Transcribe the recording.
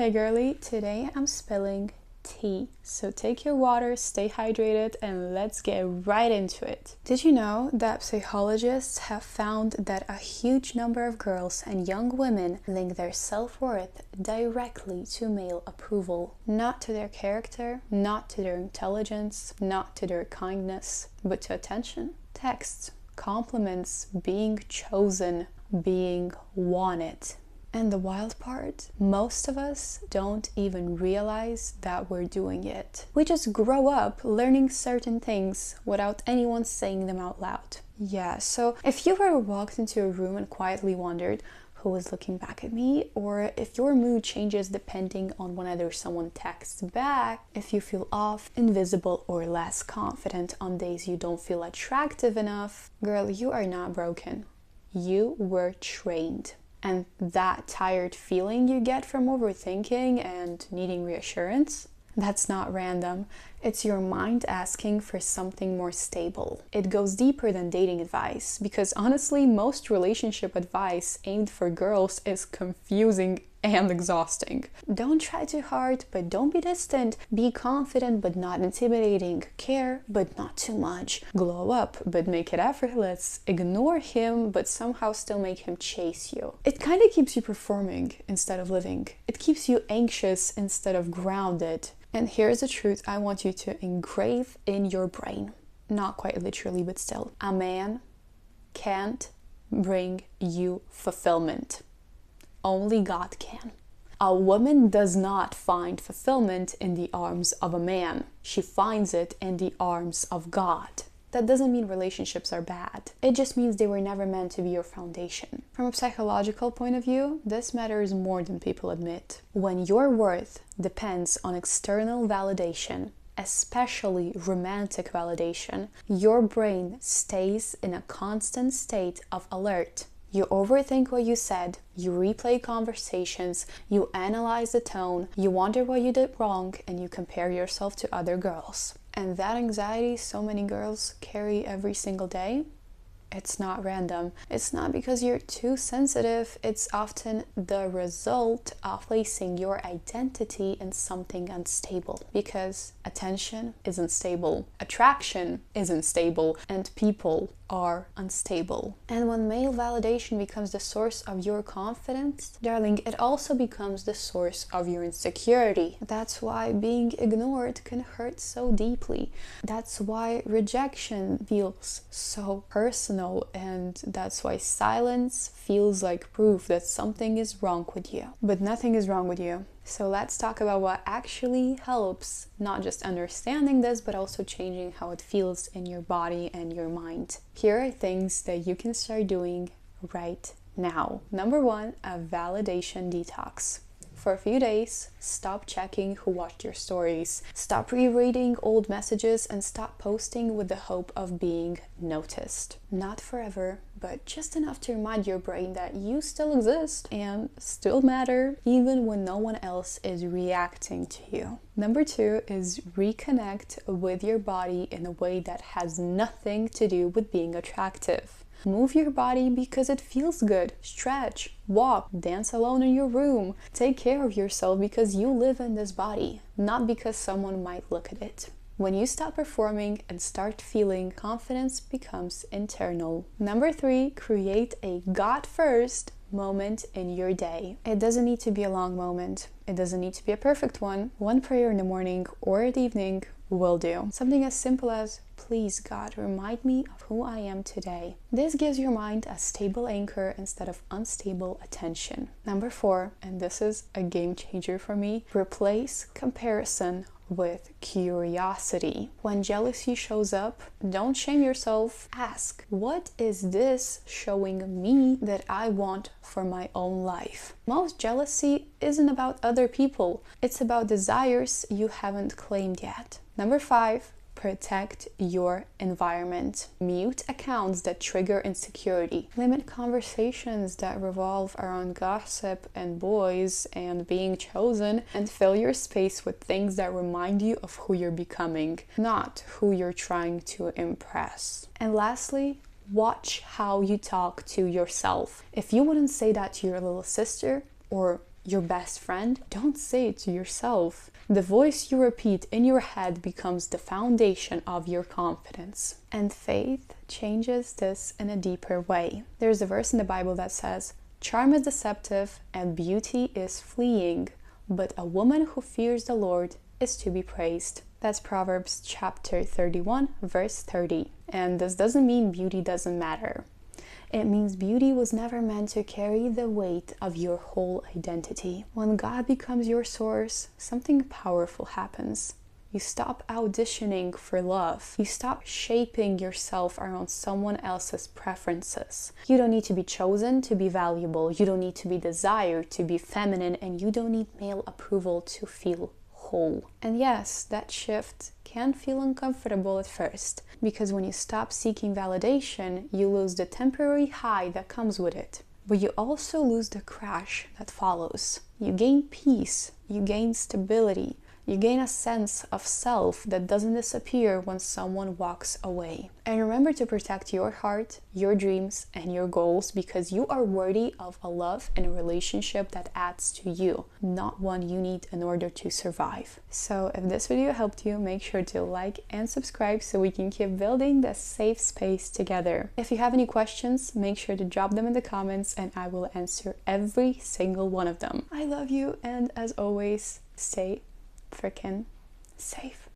Hey girly, today I'm spilling tea. So take your water, stay hydrated, and let's get right into it. Did you know that psychologists have found that a huge number of girls and young women link their self-worth directly to male approval? Not to their character, not to their intelligence, not to their kindness, but to attention, texts, compliments, being chosen, being wanted. And the wild part, most of us don't even realize that we're doing it. We just grow up learning certain things without anyone saying them out loud. Yeah, so if you ever walked into a room and quietly wondered who was looking back at me, or if your mood changes depending on whenever someone texts back, if you feel off, invisible, or less confident on days you don't feel attractive enough, girl, you are not broken. You were trained. And that tired feeling you get from overthinking and needing reassurance, that's not random. It's your mind asking for something more stable. It goes deeper than dating advice, because honestly, most relationship advice aimed for girls is confusing and exhausting. Don't try too hard, but don't be distant. Be confident, but not intimidating. Care, but not too much. Glow up, but make it effortless. Ignore him, but somehow still make him chase you. It kind of keeps you performing instead of living. It keeps you anxious instead of grounded. And here's the truth I want you to engrave in your brain. Not quite literally, but still. A man can't bring you fulfillment. Only God can. A woman does not find fulfillment in the arms of a man. She finds it in the arms of God. That doesn't mean relationships are bad. It just means they were never meant to be your foundation. From a psychological point of view, this matters more than people admit. When your worth depends on external validation, especially romantic validation, your brain stays in a constant state of alert. You overthink what you said, you replay conversations, you analyze the tone, you wonder what you did wrong, and you compare yourself to other girls. And that anxiety so many girls carry every single day, it's not random. It's not because you're too sensitive. It's often the result of placing your identity in something unstable. Because attention isn't stable, attraction isn't stable, and people are unstable. And when male validation becomes the source of your confidence, darling, it also becomes the source of your insecurity. That's why being ignored can hurt so deeply. That's why rejection feels so personal. And that's why silence feels like proof that something is wrong with you. But nothing is wrong with you. So let's talk about what actually helps, not just understanding this, but also changing how it feels in your body and your mind. Here are things that you can start doing right now. Number 1, a validation detox. For a few days, stop checking who watched your stories. Stop rereading old messages and stop posting with the hope of being noticed. Not forever, but just enough to remind your brain that you still exist and still matter, even when no one else is reacting to you. Number 2 is reconnect with your body in a way that has nothing to do with being attractive. Move your body because it feels good. Stretch, walk, dance alone in your room. Take care of yourself because you live in this body, not because someone might look at it. When you stop performing and start feeling, confidence becomes internal. Number 3, create a God first moment in your day. It doesn't need to be a long moment. It doesn't need to be a perfect one. One prayer in the morning or at evening will do. Something as simple as, please God, remind me of who I am today. This gives your mind a stable anchor instead of unstable attention. Number 4, and this is a game changer for me, replace comparison with curiosity. When jealousy shows up, don't shame yourself. Ask, what is this showing me that I want for my own life? Most jealousy isn't about other people. It's about desires you haven't claimed yet. Number 5, protect your environment. Mute accounts that trigger insecurity. Limit conversations that revolve around gossip and boys and being chosen, and fill your space with things that remind you of who you're becoming, not who you're trying to impress. And lastly, watch how you talk to yourself. If you wouldn't say that to your little sister, or your best friend, don't say it to yourself. The voice you repeat in your head becomes the foundation of your confidence. And faith changes this in a deeper way. There's a verse in the Bible that says, "Charm is deceptive and beauty is fleeing, but a woman who fears the Lord is to be praised." That's Proverbs chapter 31, verse 30. And this doesn't mean beauty doesn't matter. It means beauty was never meant to carry the weight of your whole identity. When God becomes your source, something powerful happens. You stop auditioning for love. You stop shaping yourself around someone else's preferences. You don't need to be chosen to be valuable. You don't need to be desired to be feminine, and you don't need male approval to feel whole. And yes, that shift can feel uncomfortable at first, because when you stop seeking validation, you lose the temporary high that comes with it. But you also lose the crash that follows. You gain peace, you gain stability, you gain a sense of self that doesn't disappear when someone walks away. And remember to protect your heart, your dreams, and your goals, because you are worthy of a love and a relationship that adds to you, not one you need in order to survive. So if this video helped you, make sure to like and subscribe so we can keep building this safe space together. If you have any questions, make sure to drop them in the comments and I will answer every single one of them. I love you, and as always, stay freaking safe.